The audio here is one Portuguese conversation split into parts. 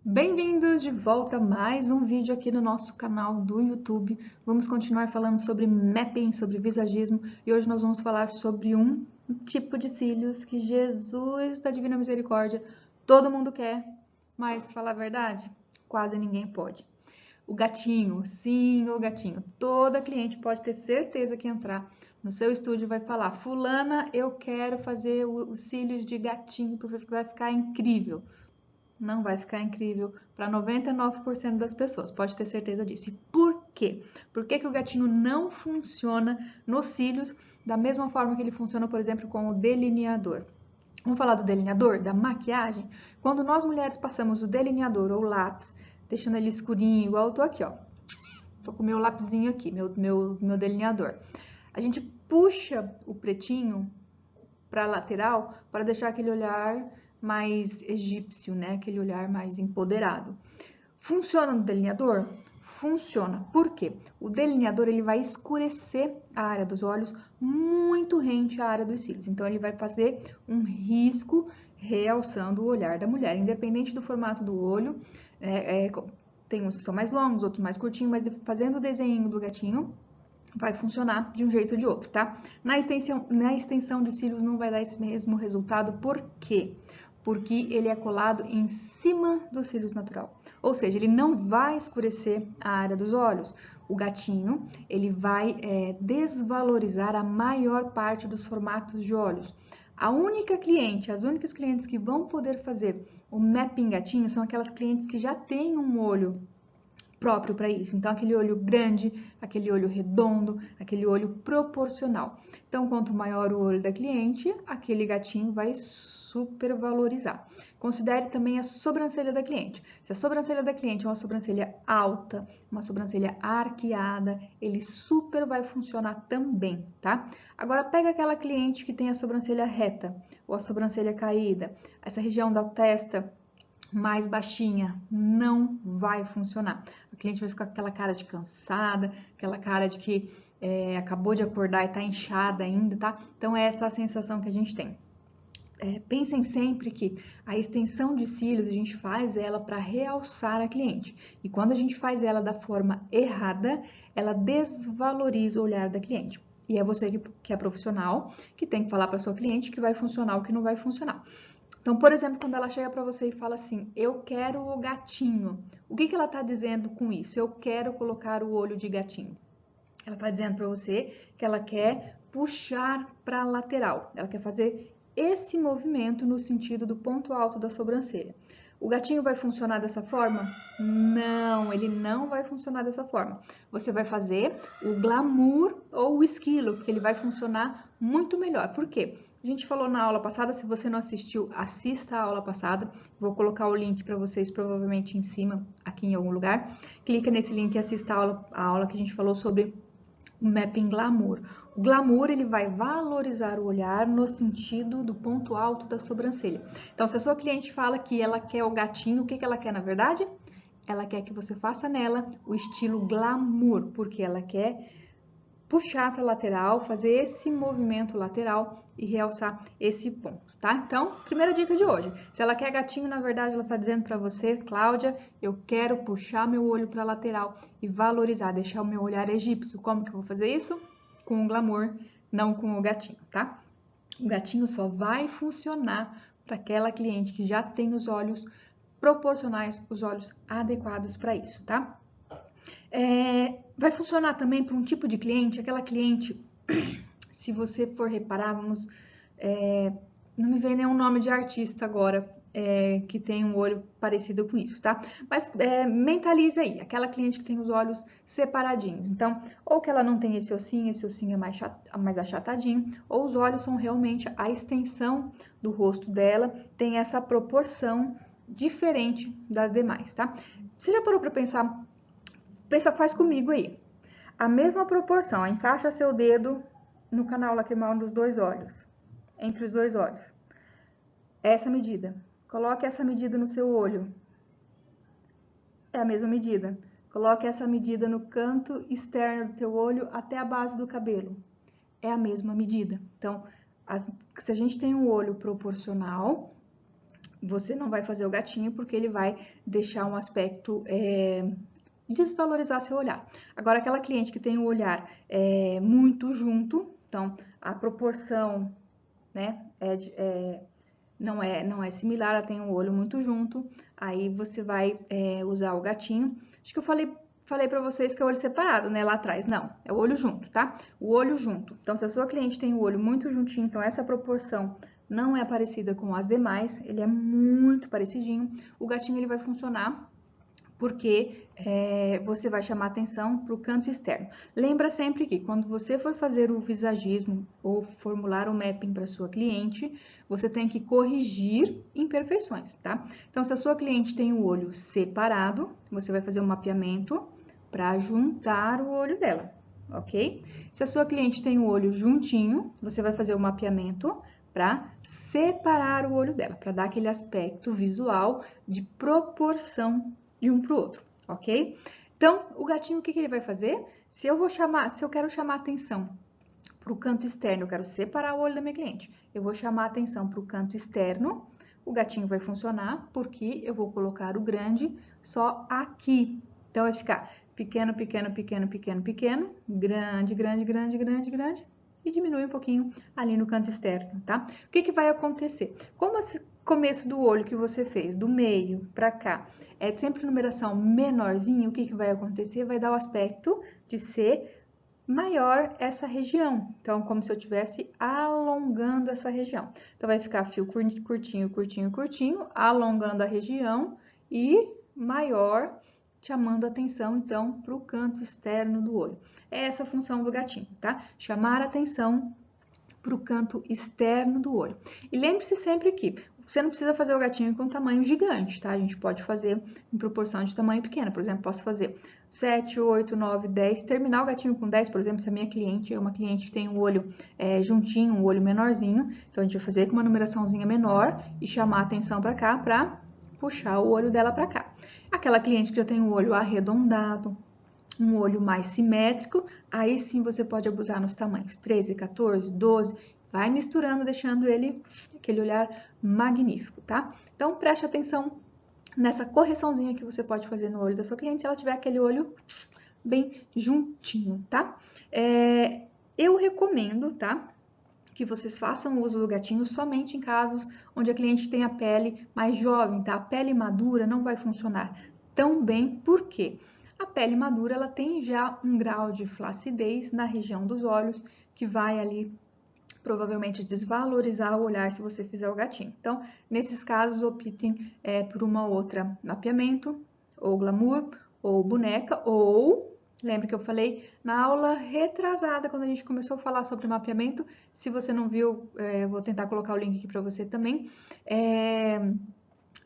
Bem-vindos de volta a mais um vídeo aqui no nosso canal do YouTube. Vamos continuar falando sobre mapping, sobre visagismo e hoje nós vamos falar sobre um tipo de cílios que Jesus da Divina Misericórdia todo mundo quer, mas falar a verdade, quase ninguém pode. O gatinho, sim, o gatinho. Toda cliente pode ter certeza que entrar no seu estúdio vai falar: Fulana, eu quero fazer os cílios de gatinho porque vai ficar incrível. Não vai ficar incrível para 99% das pessoas, pode ter certeza disso. E por quê? Por que o gatinho não funciona nos cílios da mesma forma que ele funciona, por exemplo, com o delineador? Vamos falar do delineador, da maquiagem? Quando nós mulheres passamos o delineador ou lápis, deixando ele escurinho, igual eu tô aqui, ó. Tô com o meu lapisinho aqui, meu delineador. A gente puxa o pretinho para a lateral para deixar aquele olhar mais egípcio, né? Aquele olhar mais empoderado. Funciona no delineador? Funciona. Por quê? O delineador ele vai escurecer a área dos olhos muito rente à área dos cílios. Então ele vai fazer um risco realçando o olhar da mulher, independente do formato do olho. Tem uns que são mais longos, outros mais curtinhos, mas fazendo o desenho do gatinho, vai funcionar de um jeito ou de outro, tá? Na extensão de cílios não vai dar esse mesmo resultado, por quê? Porque ele é colado em cima dos cílios natural. Ou seja, ele não vai escurecer a área dos olhos. O gatinho, ele vai desvalorizar a maior parte dos formatos de olhos. As únicas clientes que vão poder fazer o mapping gatinho são aquelas clientes que já têm um olho próprio para isso. Então, aquele olho grande, aquele olho redondo, aquele olho proporcional. Então, quanto maior o olho da cliente, aquele gatinho vai supervalorizar. Considere também a sobrancelha da cliente. Se a sobrancelha da cliente é uma sobrancelha alta, uma sobrancelha arqueada, ele super vai funcionar também, tá? Agora, pega aquela cliente que tem a sobrancelha reta ou a sobrancelha caída, essa região da testa mais baixinha, não vai funcionar. A cliente vai ficar com aquela cara de cansada, aquela cara de que acabou de acordar e tá inchada ainda, tá? Então, essa é a sensação que a gente tem. Pensem sempre que a extensão de cílios a gente faz ela para realçar a cliente. E quando a gente faz ela da forma errada, ela desvaloriza o olhar da cliente. E é você que é profissional que tem que falar para sua cliente que vai funcionar ou que não vai funcionar. Então, por exemplo, quando ela chega para você e fala assim: eu quero o gatinho. O que ela está dizendo com isso? Eu quero colocar o olho de gatinho. Ela está dizendo para você que ela quer puxar para a lateral. Ela quer fazer esse movimento no sentido do ponto alto da sobrancelha. O gatinho vai funcionar dessa forma? Não, ele não vai funcionar dessa forma. Você vai fazer o glamour ou o esquilo, porque ele vai funcionar muito melhor. Por quê? A gente falou na aula passada, se você não assistiu, assista a aula passada. Vou colocar o link para vocês provavelmente em cima, aqui em algum lugar. Clica nesse link e assista a aula que a gente falou sobre o mapping glamour. O glamour ele vai valorizar o olhar no sentido do ponto alto da sobrancelha. Então, se a sua cliente fala que ela quer o gatinho, o que ela quer na verdade? Ela quer que você faça nela o estilo glamour, porque ela quer puxar para a lateral, fazer esse movimento lateral e realçar esse ponto, tá? Então, primeira dica de hoje. Se ela quer gatinho, na verdade, ela está dizendo para você, Cláudia, eu quero puxar meu olho para a lateral e valorizar, deixar o meu olhar egípcio. Como que eu vou fazer isso? Com o glamour, não com o gatinho, tá? O gatinho só vai funcionar para aquela cliente que já tem os olhos proporcionais, os olhos adequados para isso, tá? Vai funcionar também para um tipo de cliente, aquela cliente, se você for reparar, não me vem nenhum nome de artista agora que tem um olho parecido com isso, tá? Mas mentaliza aí, aquela cliente que tem os olhos separadinhos. Então, ou que ela não tem esse ossinho é mais achatadinho, ou os olhos são realmente a extensão do rosto dela, tem essa proporção diferente das demais, tá? Você já parou para pensar? Faz comigo aí. A mesma proporção, encaixa seu dedo no canal lacrimal dos dois olhos, entre os dois olhos. Essa medida. Coloque essa medida no seu olho. É a mesma medida. Coloque essa medida no canto externo do teu olho até a base do cabelo. É a mesma medida. Então, se a gente tem um olho proporcional, você não vai fazer o gatinho porque ele vai deixar um aspecto, desvalorizar seu olhar. Agora, aquela cliente que tem o olhar muito junto, então a proporção, né, não é similar, ela tem um olho muito junto, aí você vai usar o gatinho. Acho que eu falei para vocês que é olho separado, né, lá atrás. Não, é o olho junto, tá? O olho junto. Então, se a sua cliente tem o olho muito juntinho, então essa proporção não é parecida com as demais, ele é muito parecidinho, o gatinho ele vai funcionar porque você vai chamar atenção para o canto externo. Lembra sempre que quando você for fazer o visagismo ou formular o mapping para sua cliente, você tem que corrigir imperfeições, tá? Então, se a sua cliente tem o olho separado, você vai fazer um mapeamento para juntar o olho dela, ok? Se a sua cliente tem o olho juntinho, você vai fazer o mapeamento para separar o olho dela, para dar aquele aspecto visual de proporção de um para o outro, ok? Então, o gatinho, o que ele vai fazer? Se eu quero chamar atenção para o canto externo, eu quero separar o olho da minha cliente, eu vou chamar atenção para o canto externo, o gatinho vai funcionar porque eu vou colocar o grande só aqui. Então, vai ficar pequeno, pequeno, pequeno, pequeno, pequeno, grande, grande, grande, grande, grande, e diminui um pouquinho ali no canto externo, tá? O que vai acontecer? Como esse começo do olho que você fez, do meio para cá, é sempre numeração menorzinha, o que vai acontecer? Vai dar o aspecto de ser maior essa região. Então, como se eu estivesse alongando essa região. Então, vai ficar fio curtinho, curtinho, curtinho, alongando a região e maior, chamando atenção, então, para o canto externo do olho. É essa a função do gatinho, tá? Chamar atenção para o canto externo do olho. E lembre-se sempre que você não precisa fazer o gatinho com tamanho gigante, tá? A gente pode fazer em proporção de tamanho pequeno. Por exemplo, posso fazer 7, 8, 9, 10, terminar o gatinho com 10, por exemplo, se a minha cliente é uma cliente que tem um olho juntinho, um olho menorzinho, então a gente vai fazer com uma numeraçãozinha menor e chamar a atenção para cá para puxar o olho dela para cá. Aquela cliente que já tem o olho arredondado, um olho mais simétrico, aí sim você pode abusar nos tamanhos 13, 14, 12, vai misturando, deixando ele aquele olhar magnífico, tá? Então, preste atenção nessa correçãozinha que você pode fazer no olho da sua cliente, se ela tiver aquele olho bem juntinho, tá? Eu recomendo, tá? Que vocês façam uso do gatinho somente em casos onde a cliente tem a pele mais jovem, tá? A pele madura não vai funcionar tão bem, por quê? A pele madura, ela tem já um grau de flacidez na região dos olhos, que vai ali provavelmente desvalorizar o olhar se você fizer o gatinho. Então, nesses casos, optem por uma outra mapeamento, ou glamour, ou boneca, ou... Lembra que eu falei na aula retrasada, quando a gente começou a falar sobre mapeamento, se você não viu, vou tentar colocar o link aqui para você também,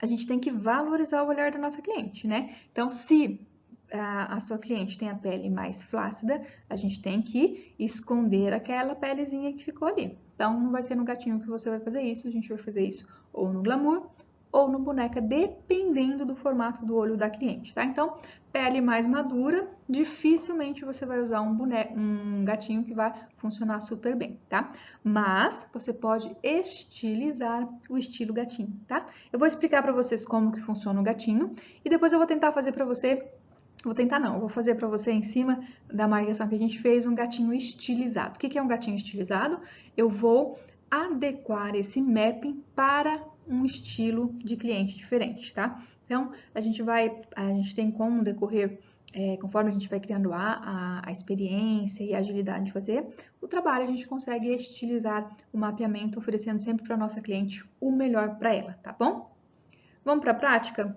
a gente tem que valorizar o olhar da nossa cliente, né? Então, se a sua cliente tem a pele mais flácida, a gente tem que esconder aquela pelezinha que ficou ali. Então, não vai ser no gatinho que você vai fazer isso, a gente vai fazer isso ou no glamour ou no boneca, dependendo do formato do olho da cliente, tá? Então, pele mais madura, dificilmente você vai usar um gatinho que vai funcionar super bem, tá? Mas você pode estilizar o estilo gatinho, tá? Eu vou explicar para vocês como que funciona o gatinho e depois eu vou tentar fazer para você. Vou tentar não, vou fazer para você em cima da marcação que a gente fez um gatinho estilizado. O que é um gatinho estilizado? Eu vou adequar esse mapping para um estilo de cliente diferente, tá? Então, a gente tem como decorrer, conforme a gente vai criando a experiência e a agilidade de fazer o trabalho, a gente consegue estilizar o mapeamento, oferecendo sempre para nossa cliente o melhor para ela, tá bom? Vamos para a prática?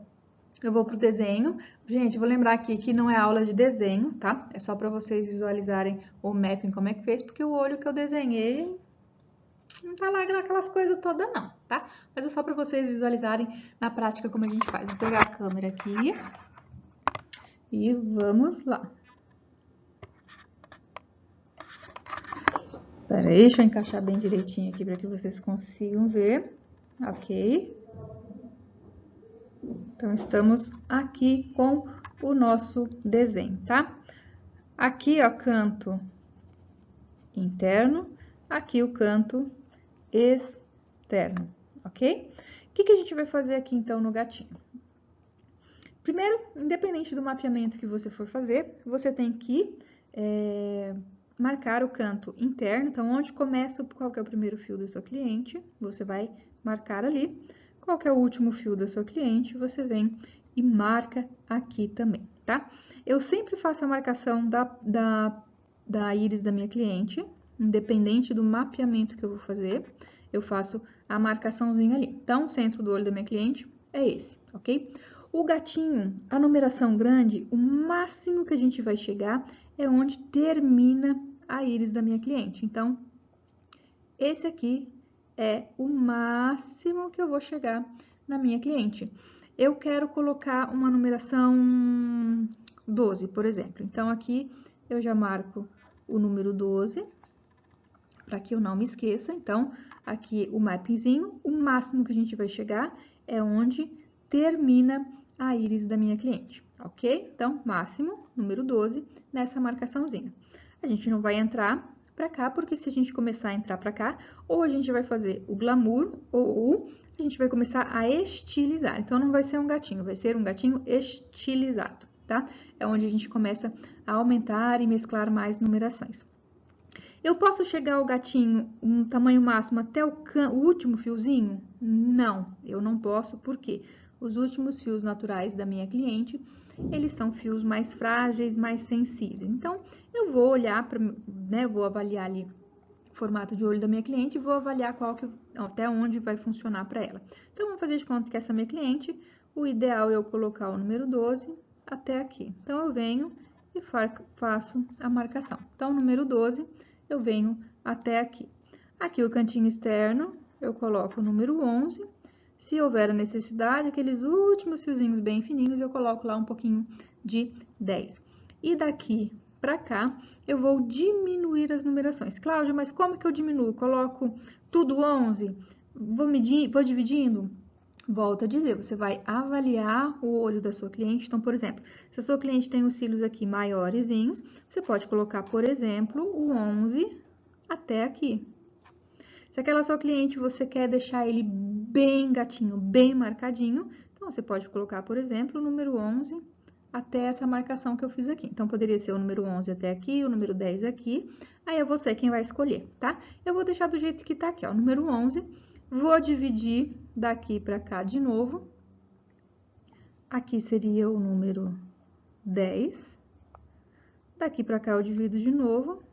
Eu vou para o desenho. Gente, vou lembrar aqui que não é aula de desenho, tá? É só para vocês visualizarem o mapping, como é que fez, porque o olho que eu desenhei não tá lá aquelas coisas todas não, tá? Mas é só para vocês visualizarem na prática como a gente faz. Vou pegar a câmera aqui e vamos lá. Pera aí, deixa eu encaixar bem direitinho aqui para que vocês consigam ver. Ok. Então, estamos aqui com o nosso desenho, tá? Aqui, ó, canto interno, aqui o canto externo, ok? O que que a gente vai fazer aqui, então, no gatinho? Primeiro, independente do mapeamento que você for fazer, você tem que marcar o canto interno. Então, onde começa, qual que é o primeiro fio da sua cliente, você vai marcar ali. Qual que é o último fio da sua cliente, você vem e marca aqui também, tá? Eu sempre faço a marcação da íris da minha cliente, independente do mapeamento que eu vou fazer, eu faço a marcaçãozinha ali. Então, o centro do olho da minha cliente é esse, ok? O gatinho, a numeração grande, o máximo que a gente vai chegar é onde termina a íris da minha cliente. Então, esse aqui é o máximo que eu vou chegar na minha cliente. Eu quero colocar uma numeração 12, por exemplo. Então, aqui eu já marco o número 12, para que eu não me esqueça. Então, aqui o mapzinho, o máximo que a gente vai chegar é onde termina a íris da minha cliente, ok? Então, máximo, número 12, nessa marcaçãozinha. A gente não vai entrar para cá, porque se a gente começar a entrar para cá, ou a gente vai fazer o glamour, ou a gente vai começar a estilizar. Então, não vai ser um gatinho, vai ser um gatinho estilizado, tá? É onde a gente começa a aumentar e mesclar mais numerações. Eu posso chegar ao gatinho um tamanho máximo até o último fiozinho? Não, eu não posso, porque os últimos fios naturais da minha cliente, eles são fios mais frágeis, mais sensíveis. Então, eu vou olhar, vou avaliar ali o formato de olho da minha cliente e vou avaliar até onde vai funcionar para ela. Então, vamos fazer de conta que essa minha cliente, o ideal é eu colocar o número 12 até aqui. Então, eu venho e faço a marcação. Então, o número 12, eu venho até aqui. Aqui o cantinho externo, eu coloco o número 11. Se houver a necessidade, aqueles últimos fiozinhos bem fininhos, eu coloco lá um pouquinho de 10. E daqui para cá, eu vou diminuir as numerações. Cláudia, mas como que eu diminuo? Coloco tudo 11? Vou dividindo? Volto a dizer, você vai avaliar o olho da sua cliente. Então, por exemplo, se a sua cliente tem os cílios aqui maiorzinhos, você pode colocar, por exemplo, o 11 até aqui. Se aquela sua cliente você quer deixar ele bem gatinho, bem marcadinho, então você pode colocar, por exemplo, o número 11 até essa marcação que eu fiz aqui. Então, poderia ser o número 11 até aqui, o número 10 aqui, aí é você quem vai escolher, tá? Eu vou deixar do jeito que tá aqui, ó, o número 11, vou dividir daqui para cá de novo. Aqui seria o número 10. Daqui para cá eu divido de novo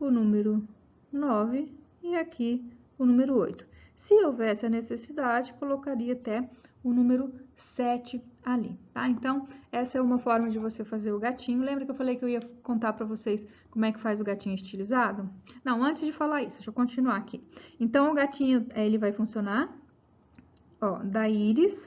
o número 9 e aqui o número 8. Se houvesse a necessidade, colocaria até o número 7 ali, tá? Então, essa é uma forma de você fazer o gatinho. Lembra que eu falei que eu ia contar para vocês como é que faz o gatinho estilizado? Não, antes de falar isso, deixa eu continuar aqui. Então, o gatinho, ele vai funcionar, ó, da íris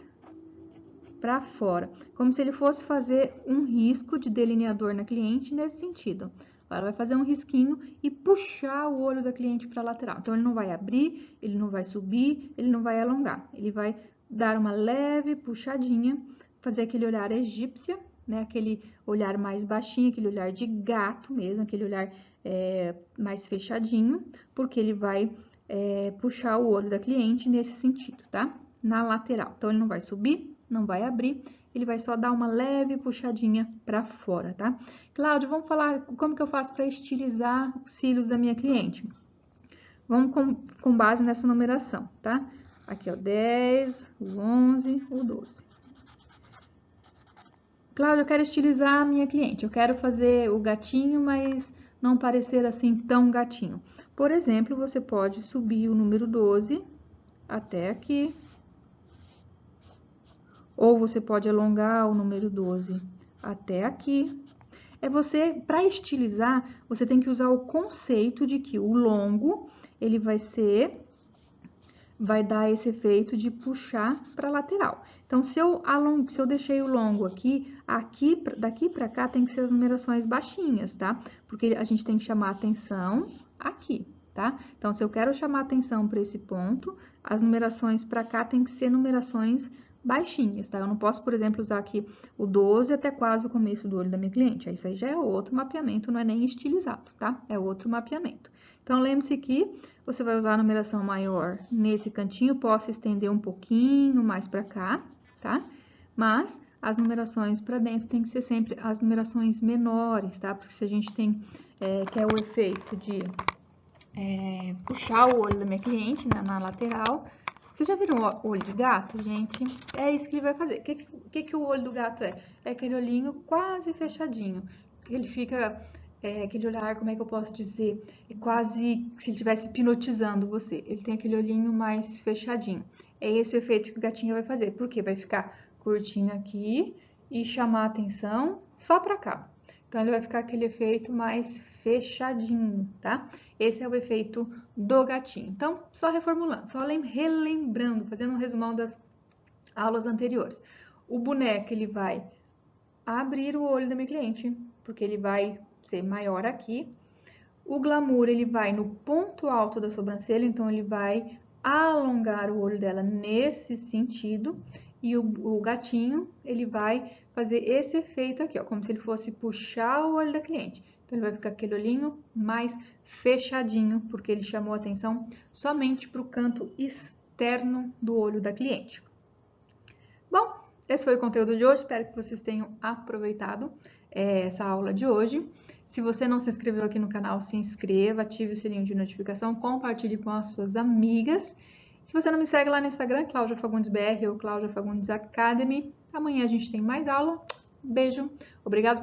para fora, como se ele fosse fazer um risco de delineador na cliente nesse sentido. Ela vai fazer um risquinho e puxar o olho da cliente para a lateral. Então, ele não vai abrir, ele não vai subir, ele não vai alongar. Ele vai dar uma leve puxadinha, fazer aquele olhar egípcia, né? Aquele olhar mais baixinho, aquele olhar de gato mesmo, aquele olhar mais fechadinho, porque ele vai puxar o olho da cliente nesse sentido, tá? Na lateral. Então, ele não vai subir, não vai abrir, ele vai só dar uma leve puxadinha para fora, tá? Cláudia, vamos falar como que eu faço para estilizar os cílios da minha cliente. Vamos com base nessa numeração, tá? Aqui, ó, 10, o 11, o 12. Cláudia, eu quero estilizar a minha cliente. Eu quero fazer o gatinho, mas não parecer assim tão gatinho. Por exemplo, você pode subir o número 12 até aqui. Ou você pode alongar o número 12 até aqui. Para estilizar, você tem que usar o conceito de que o longo, ele vai dar esse efeito de puxar para a lateral. Então, se eu deixei o longo aqui, daqui para cá tem que ser as numerações baixinhas, tá? Porque a gente tem que chamar atenção aqui, tá? Então, se eu quero chamar atenção para esse ponto, as numerações para cá tem que ser numerações baixinhas, tá? Eu não posso, por exemplo, usar aqui o 12 até quase o começo do olho da minha cliente. Isso aí já é outro mapeamento, não é nem estilizado, tá? É outro mapeamento. Então, lembre-se que você vai usar a numeração maior nesse cantinho, posso estender um pouquinho mais para cá, tá? Mas as numerações para dentro tem que ser sempre as numerações menores, tá? Porque se a gente tem, que é o efeito de puxar o olho da minha cliente, né, na lateral. Vocês já viram o olho de gato, gente? É isso que ele vai fazer. O que o olho do gato é? É aquele olhinho quase fechadinho. Ele fica, aquele olhar, como é que eu posso dizer? É quase se ele estivesse hipnotizando você. Ele tem aquele olhinho mais fechadinho. É esse o efeito que o gatinho vai fazer. Por quê? Vai ficar curtinho aqui e chamar a atenção só pra cá. Então, ele vai ficar aquele efeito mais fechadinho, tá? Esse é o efeito do gatinho. Então, só reformulando, só relembrando, fazendo um resumão das aulas anteriores. O boneco, ele vai abrir o olho da minha cliente, porque ele vai ser maior aqui. O glamour, ele vai no ponto alto da sobrancelha, então ele vai alongar o olho dela nesse sentido. E o gatinho, ele vai fazer esse efeito aqui, ó, como se ele fosse puxar o olho da cliente. Então, ele vai ficar aquele olhinho mais fechadinho, porque ele chamou a atenção somente para o canto externo do olho da cliente. Bom, esse foi o conteúdo de hoje, espero que vocês tenham aproveitado essa aula de hoje. Se você não se inscreveu aqui no canal, se inscreva, ative o sininho de notificação, compartilhe com as suas amigas. Se você não me segue lá no Instagram, Cláudia Fagundes BR ou Cláudia Fagundes Academy, amanhã a gente tem mais aula. Beijo, obrigado pela